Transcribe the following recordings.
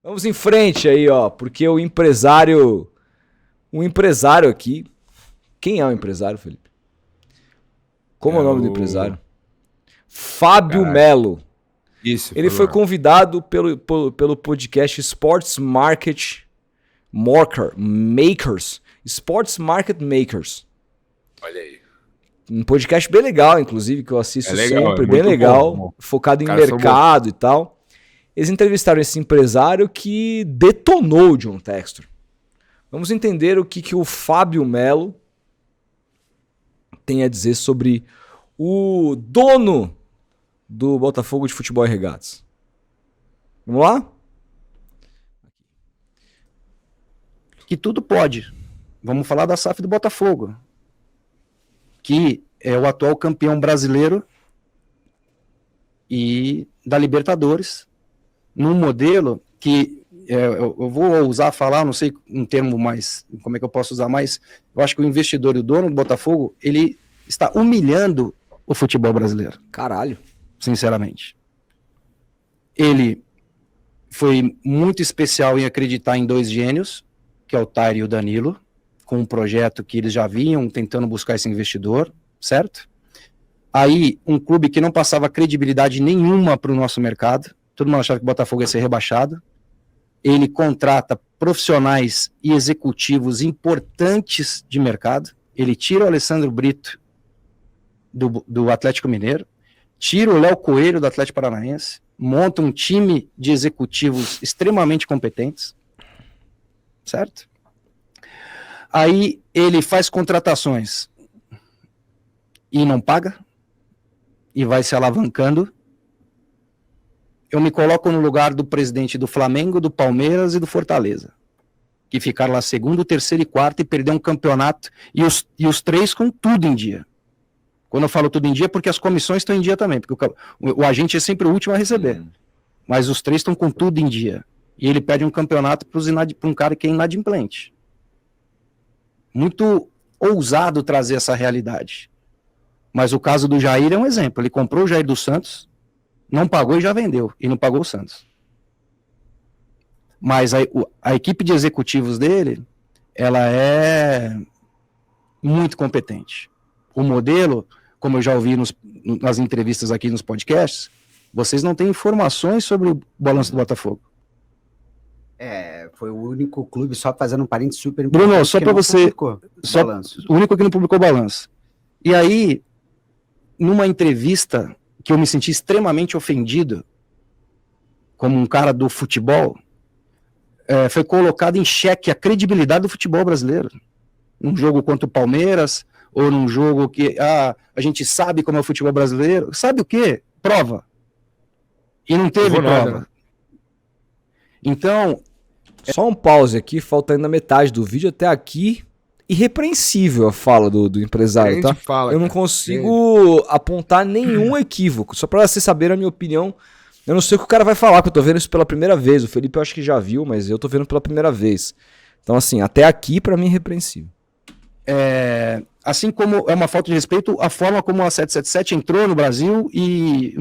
Vamos em frente aí, ó, porque o empresário aqui, quem é o empresário, Felipe? Como é o nome do empresário? Fábio Melo. Isso. Ele foi convidado pelo podcast Sports Market Makers. Sports Market Makers. Olha aí. Um podcast bem legal, inclusive, que eu assisto sempre, bem legal, bom. focado em mercado e tal. Eles entrevistaram esse empresário que detonou o John Textor. Vamos entender o que o Fábio Melo tem a dizer sobre o dono do Botafogo de Futebol e Regatas. Vamos lá? Que tudo pode. Vamos falar da SAF do Botafogo, que é o atual campeão brasileiro e da Libertadores, num modelo que eu vou usar falar, não sei um termo mais, como é que eu posso usar mais, eu acho que o investidor e o dono do Botafogo, ele está humilhando o futebol brasileiro. Caralho. Sinceramente. Ele foi muito especial em acreditar em dois gênios, que é o Tair e o Danilo, com um projeto que eles já vinham tentando buscar esse investidor, certo? Aí, um clube que não passava credibilidade nenhuma para o nosso mercado, todo mundo achava que o Botafogo ia ser rebaixado, ele contrata profissionais e executivos importantes de mercado, ele tira o Alessandro Brito do Atlético Mineiro, tira o Léo Coelho do Atlético Paranaense, monta um time de executivos extremamente competentes, certo? Aí ele faz contratações e não paga, e vai se alavancando. Eu me coloco no lugar do presidente do Flamengo, do Palmeiras e do Fortaleza, que ficaram lá segundo, terceiro e quarto e perderam um campeonato, e os três com tudo em dia. Quando eu falo tudo em dia, é porque as comissões estão em dia também, porque o agente é sempre o último a receber, mas os três estão com tudo em dia, e ele pede um campeonato para um cara que é inadimplente. Muito ousado trazer essa realidade. Mas o caso do Jair é um exemplo. Ele comprou o Jair dos Santos, não pagou e já vendeu, e não pagou o Santos. Mas a equipe de executivos dele, ela é muito competente. O modelo, como eu já ouvi nas entrevistas aqui nos podcasts, vocês não têm informações sobre o balanço do Botafogo. Foi o único clube, só fazendo um parênteses super importante. Bruno, só para você, o único que não publicou balanço. E aí, numa entrevista que eu me senti extremamente ofendido, como um cara do futebol, foi colocado em xeque a credibilidade do futebol brasileiro. Num jogo contra o Palmeiras, ou num jogo que a gente sabe como é o futebol brasileiro. Sabe o quê? Prova. E não teve prova. Então... Só um pause aqui, falta ainda metade do vídeo. Até aqui, irrepreensível a fala do empresário, tá? Eu não consigo apontar nenhum equívoco. Só pra vocês saberem a minha opinião, eu não sei o que o cara vai falar, que eu tô vendo isso pela primeira vez. O Felipe eu acho que já viu, mas eu tô vendo pela primeira vez. Então assim, até aqui pra mim é irrepreensível. Assim como é uma falta de respeito a forma como a 777 entrou no Brasil e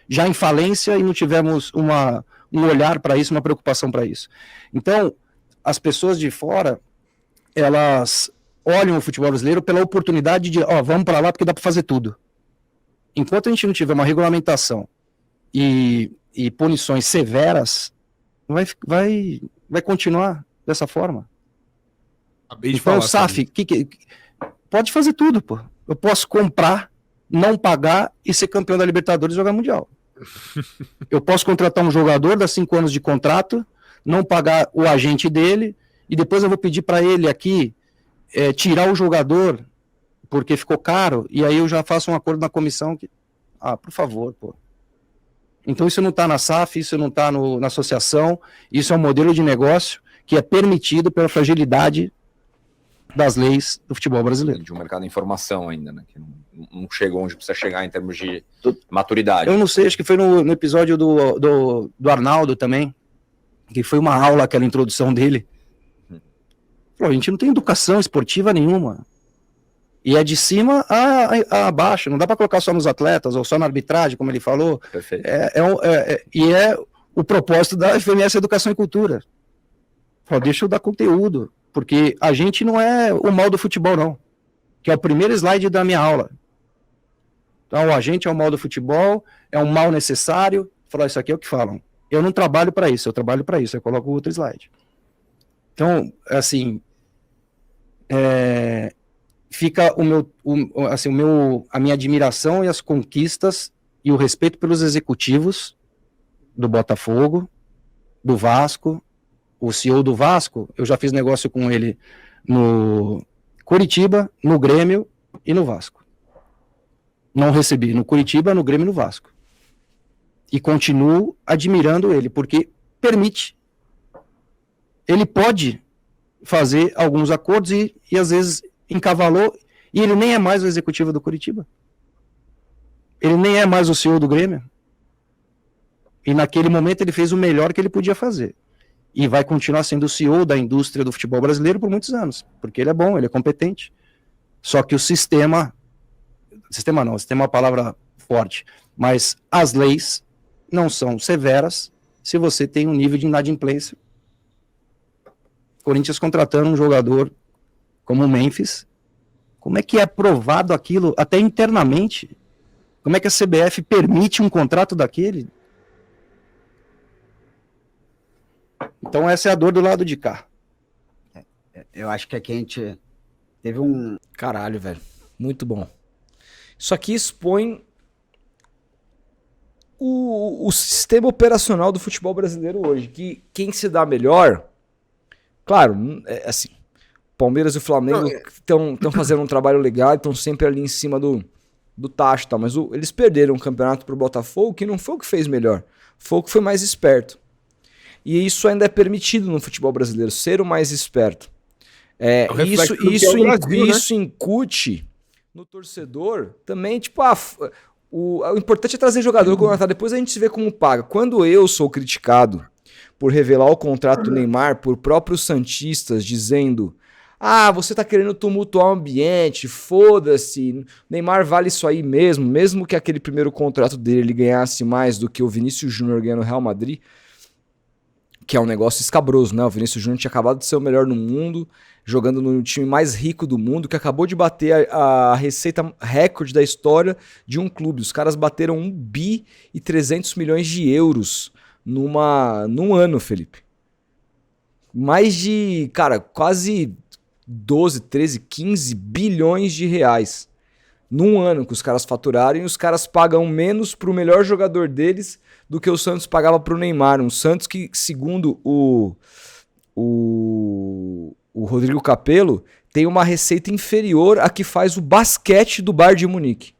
já em falência, e não tivemos um olhar para isso, uma preocupação para isso. Então, as pessoas de fora, elas olham o futebol brasileiro pela oportunidade de, vamos para lá porque dá para fazer tudo. Enquanto a gente não tiver uma regulamentação e punições severas, vai continuar dessa forma. Então, SAF, pode fazer tudo, pô. Eu posso comprar, não pagar e ser campeão da Libertadores e jogar Mundial. Eu posso contratar um jogador, dar 5 anos de contrato, não pagar o agente dele, e depois eu vou pedir para ele aqui tirar o jogador porque ficou caro, e aí eu já faço um acordo na comissão que, por favor, pô. Então isso não está na SAF, isso não está na associação, isso é um modelo de negócio que é permitido pela fragilidade das leis do futebol brasileiro. De um mercado de informação ainda, né? Que não chegou onde precisa chegar em termos de maturidade. Eu não sei, acho que foi no episódio do Arnaldo também, que foi uma aula, aquela introdução dele. A gente não tem educação esportiva nenhuma. E é de cima a baixo, não dá para colocar só nos atletas ou só na arbitragem, como ele falou. Perfeito. E é o propósito da FMS Educação e Cultura. Deixa eu dar conteúdo, porque a gente não é o mal do futebol, não. Que é o primeiro slide da minha aula. Então, a gente é o mal do futebol, é um mal necessário. Falar isso aqui é o que falam. Eu não trabalho para isso, eu trabalho para isso. Eu coloco outro slide. Então, assim, fica a minha admiração e as conquistas e o respeito pelos executivos do Botafogo, do Vasco. O CEO do Vasco, eu já fiz negócio com ele no Curitiba, no Grêmio e no Vasco. Não recebi no Curitiba, no Grêmio e no Vasco. E continuo admirando ele, porque permite. Ele pode fazer alguns acordos e às vezes encavalou, e ele nem é mais o executivo do Curitiba. Ele nem é mais o CEO do Grêmio. E naquele momento ele fez o melhor que ele podia fazer. E vai continuar sendo o CEO da indústria do futebol brasileiro por muitos anos, porque ele é bom, ele é competente. Só que o sistema é uma palavra forte, mas as leis não são severas se você tem um nível de inadimplência. Corinthians contratando um jogador como o Memphis, como é que é aprovado aquilo, até internamente? Como é que a CBF permite um contrato daquele? Então essa é a dor do lado de cá. Eu acho que aqui a gente teve um... Caralho, velho. Muito bom. Isso aqui expõe o sistema operacional do futebol brasileiro hoje. Que quem se dá melhor... Claro, assim, Palmeiras e o Flamengo estão fazendo um trabalho legal, estão sempre ali em cima do tacho, tá? Mas eles perderam o campeonato pro Botafogo, que não foi o que fez melhor, foi o que foi mais esperto. E isso ainda é permitido no futebol brasileiro, ser o mais esperto. Isso incute no torcedor também, tipo, o importante é trazer jogador contratado, depois a gente se vê como paga. Quando eu sou criticado por revelar o contrato do Neymar por próprios santistas dizendo: você tá querendo tumultuar o ambiente, foda-se, Neymar vale isso aí mesmo que aquele primeiro contrato dele ele ganhasse mais do que o Vinícius Júnior ganhando no Real Madrid, que é um negócio escabroso, né? O Vinícius Júnior tinha acabado de ser o melhor no mundo, jogando no time mais rico do mundo, que acabou de bater a receita recorde da história de um clube. Os caras bateram 1 bi e 300 milhões de euros num ano, Felipe. Mais de, quase 12, 13, 15 bilhões de reais num ano que os caras faturaram, e os caras pagam menos pro melhor jogador deles do que o Santos pagava pro Neymar. Um Santos que, segundo o Rodrigo Capello, tem uma receita inferior à que faz o basquete do Bayern de Munique.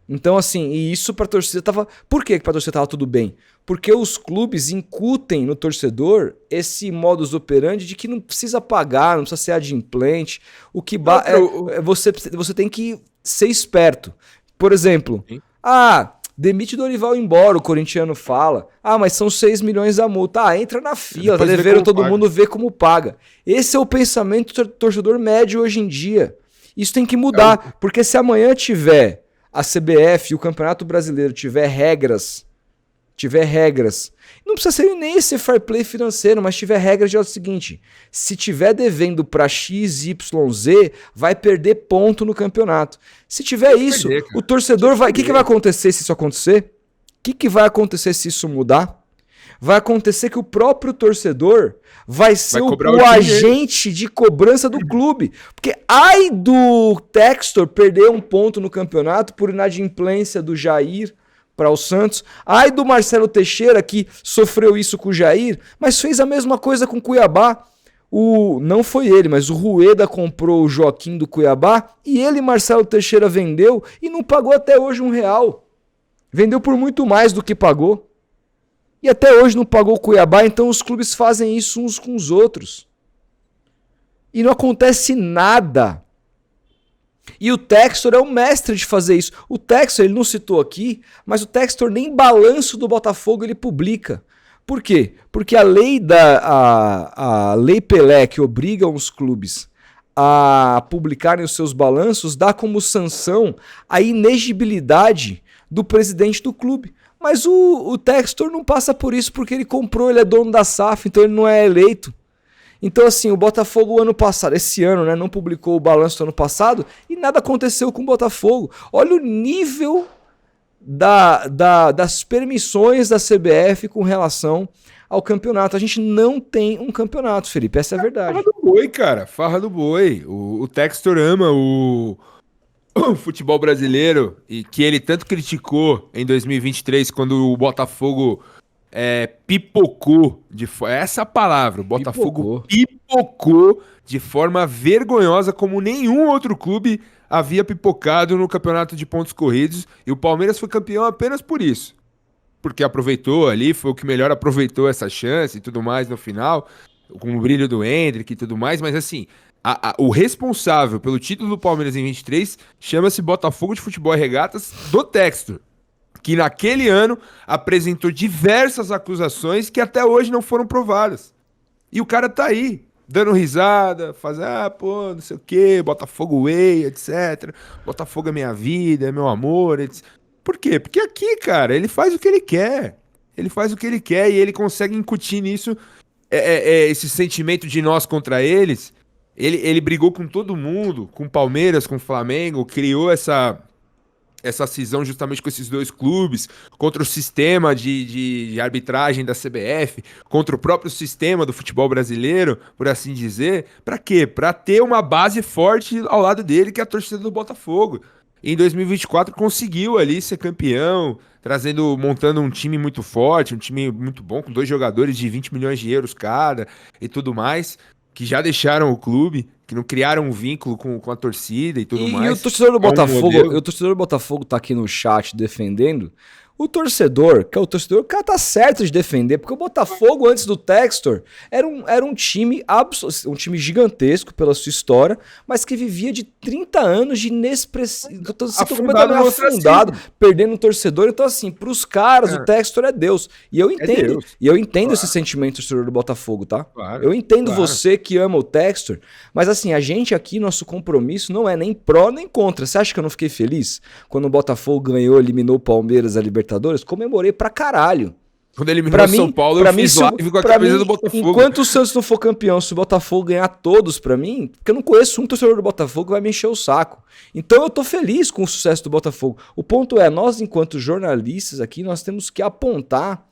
Então, assim, e isso pra torcida tava... Por que pra torcida tava tudo bem? Porque os clubes incutem no torcedor esse modus operandi de que não precisa pagar, não precisa ser adimplente. O que você tem que ser esperto. Por exemplo, demite Dorival embora, o corintiano fala. Mas são 6 milhões a multa. Entra na fila, tá devendo, todo mundo vê como paga. Esse é o pensamento do torcedor médio hoje em dia. Isso tem que mudar, porque se amanhã tiver a CBF e o Campeonato Brasileiro tiver regras, não precisa ser nem esse fair play financeiro, mas tiver regras de o seguinte: se tiver devendo para XYZ, vai perder ponto no campeonato. Se tiver isso, o torcedor vai... O que vai acontecer se isso acontecer? O que vai acontecer se isso mudar? Vai acontecer que o próprio torcedor vai ser o agente de cobrança do clube. Porque ai do Textor perder um ponto no campeonato por inadimplência do Jair para o Santos. Ai do Marcelo Teixeira, que sofreu isso com o Jair, mas fez a mesma coisa com o Cuiabá. Não foi ele, mas o Rueda comprou o Joaquim do Cuiabá e ele, Marcelo Teixeira, vendeu e não pagou até hoje R$1. Vendeu por muito mais do que pagou. E até hoje não pagou o Cuiabá, então os clubes fazem isso uns com os outros. E não acontece nada. E o Textor é o mestre de fazer isso. O Textor, ele não citou aqui, mas o Textor nem balanço do Botafogo ele publica. Por quê? Porque a lei a Lei Pelé, que obriga os clubes a publicarem os seus balanços, dá como sanção a inegibilidade do presidente do clube. Mas o Textor não passa por isso porque ele comprou, ele é dono da SAF, então ele não é eleito. Então, assim, o Botafogo ano passado, esse ano, né, não publicou o balanço do ano passado e nada aconteceu com o Botafogo. Olha o nível das permissões da CBF com relação ao campeonato. A gente não tem um campeonato, Felipe, essa é a verdade. Farra do boi, cara, farra do boi. O Textor ama o futebol brasileiro e que ele tanto criticou em 2023 quando o Botafogo pipocou essa palavra, o Botafogo pipocou de forma vergonhosa como nenhum outro clube havia pipocado no campeonato de pontos corridos, e o Palmeiras foi campeão apenas por isso, porque aproveitou ali, foi o que melhor aproveitou essa chance e tudo mais no final, com o brilho do Endrick e tudo mais, mas assim, o responsável pelo título do Palmeiras em 23 chama-se Botafogo de Futebol e Regatas do Textor, que naquele ano apresentou diversas acusações que até hoje não foram provadas. E o cara tá aí, dando risada, fazendo, não sei o quê, Botafogo Way, etc. Botafogo é minha vida, é meu amor, etc. Por quê? Porque aqui, cara, ele faz o que ele quer. Ele faz o que ele quer e ele consegue incutir nisso esse sentimento de nós contra eles. Ele brigou com todo mundo, com o Palmeiras, com o Flamengo, criou essa cisão justamente com esses dois clubes, contra o sistema de arbitragem da CBF, contra o próprio sistema do futebol brasileiro, por assim dizer. Pra quê? Pra ter uma base forte ao lado dele, que é a torcida do Botafogo. E em 2024 conseguiu ali ser campeão, montando um time muito forte, um time muito bom, com 2 jogadores de 20 milhões de euros cada e tudo mais, que já deixaram o clube, que não criaram um vínculo com a torcida e tudo mais. E o torcedor do Botafogo tá aqui no chat defendendo. O torcedor, o cara tá certo de defender, porque o Botafogo, antes do Textor, era um time um time gigantesco pela sua história, mas que vivia de 30 anos de afundado, perdendo o torcedor. Então, assim, pros caras, o Textor é Deus. E eu entendo. E eu entendo esse sentimento do torcedor do Botafogo, tá? Claro, eu entendo você que ama o Textor, mas assim, a gente aqui, nosso compromisso não é nem pró nem contra. Você acha que eu não fiquei feliz quando o Botafogo eliminou o Palmeiras a Libertadores? Comemorei pra caralho. Quando ele eliminou o São Paulo, eu fiz live com a camisa do Botafogo. Enquanto o Santos não for campeão, se o Botafogo ganhar todos pra mim, porque eu não conheço um torcedor do Botafogo que vai me encher o saco. Então eu tô feliz com o sucesso do Botafogo. O ponto é, nós enquanto jornalistas aqui, nós temos que apontar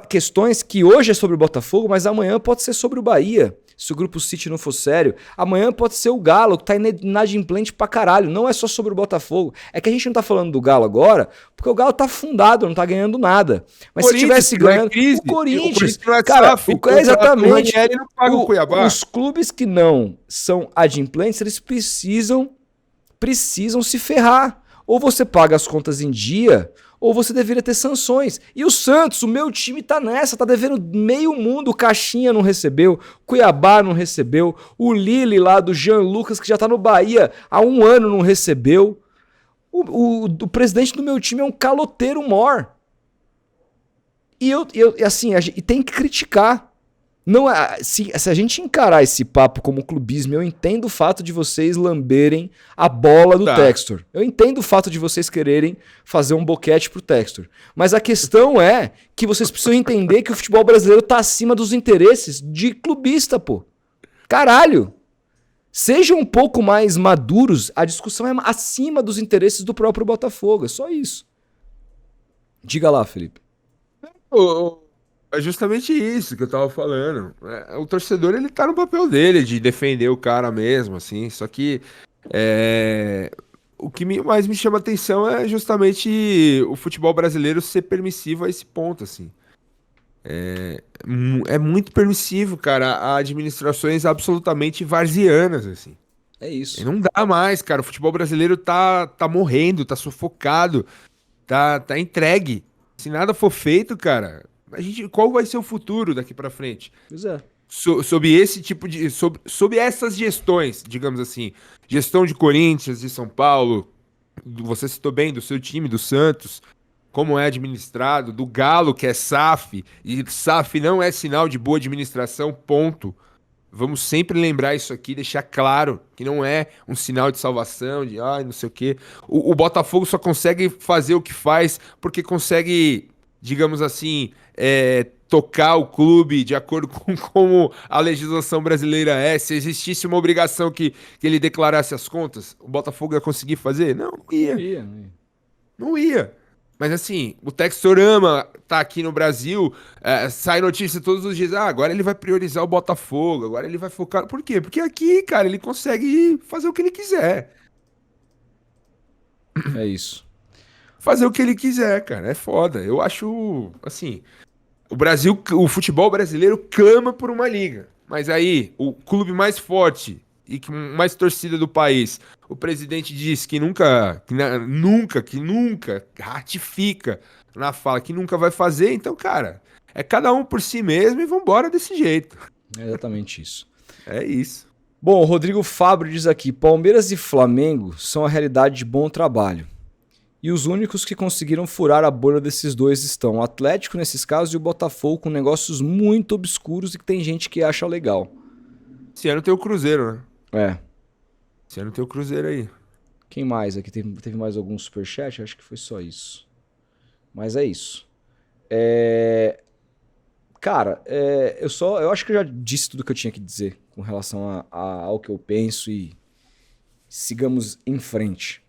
questões que hoje é sobre o Botafogo, mas amanhã pode ser sobre o Bahia. Se o Grupo City não for sério, amanhã pode ser o Galo, que tá inadimplente pra caralho. Não é só sobre o Botafogo. É que a gente não tá falando do Galo agora, porque o Galo tá afundado, não tá ganhando nada. Mas se tivesse ganhando... O Corinthians, cara, exatamente. Não paga o Cuiabá. Os clubes que não são adimplentes, eles precisam se ferrar. Ou você paga as contas em dia, ou você deveria ter sanções. E o Santos, o meu time, tá nessa, tá devendo meio mundo. O Caixinha não recebeu, Cuiabá não recebeu, o Lille lá do Jean Lucas, que já tá no Bahia há 1 ano, não recebeu. O presidente do meu time é um caloteiro mor. E e tem que criticar. Não, se a gente encarar esse papo como clubismo, eu entendo o fato de vocês lamberem a bola do Textor. Eu entendo o fato de vocês quererem fazer um boquete pro Textor. Mas a questão é que vocês precisam entender que o futebol brasileiro tá acima dos interesses de clubista, pô. Caralho! Sejam um pouco mais maduros, a discussão é acima dos interesses do próprio Botafogo. É só isso. Diga lá, Felipe. É justamente isso que eu tava falando. O torcedor, ele tá no papel dele, de defender o cara mesmo, assim. Só que o que mais me chama atenção é justamente o futebol brasileiro ser permissivo a esse ponto, assim. É muito permissivo, cara, a administrações absolutamente varzianas, assim. É isso. E não dá mais, cara. O futebol brasileiro tá morrendo, tá sufocado, tá entregue. Se nada for feito, cara, qual vai ser o futuro daqui pra frente? Pois é. Sob esse tipo de... Sob essas gestões, digamos assim. Gestão de Corinthians, de São Paulo, você citou bem, do seu time, do Santos, como é administrado, do Galo, que é SAF, e SAF não é sinal de boa administração, ponto. Vamos sempre lembrar isso aqui, deixar claro que não é um sinal de salvação, de não sei o quê. O Botafogo só consegue fazer o que faz porque consegue digamos assim, tocar o clube de acordo com como a legislação brasileira é, se existisse uma obrigação que ele declarasse as contas, o Botafogo ia conseguir fazer? Não ia. Não ia. Mas assim, o Textorama tá aqui no Brasil, sai notícia todos os dias, agora ele vai priorizar o Botafogo, agora ele vai focar... Por quê? Porque aqui, cara, ele consegue fazer o que ele quiser. É isso. Fazer o que ele quiser, cara, é foda. Eu acho, assim, o futebol brasileiro clama por uma liga. Mas aí, o clube mais forte e com mais torcida do país, o presidente diz que nunca ratifica na fala que nunca vai fazer, então, cara, é cada um por si mesmo e vambora desse jeito. É exatamente isso. É isso. Bom, o Rodrigo Fábio diz aqui, Palmeiras e Flamengo são a realidade de bom trabalho. E os únicos que conseguiram furar a bolha desses dois estão o Atlético, nesses casos, e o Botafogo, com negócios muito obscuros e que tem gente que acha legal. Esse ano tem o Cruzeiro, né? É. Esse ano tem o Cruzeiro aí. Quem mais aqui? Teve mais algum superchat? Acho que foi só isso. Mas é isso. Cara, eu acho que eu já disse tudo que eu tinha que dizer com relação ao que eu penso e sigamos em frente.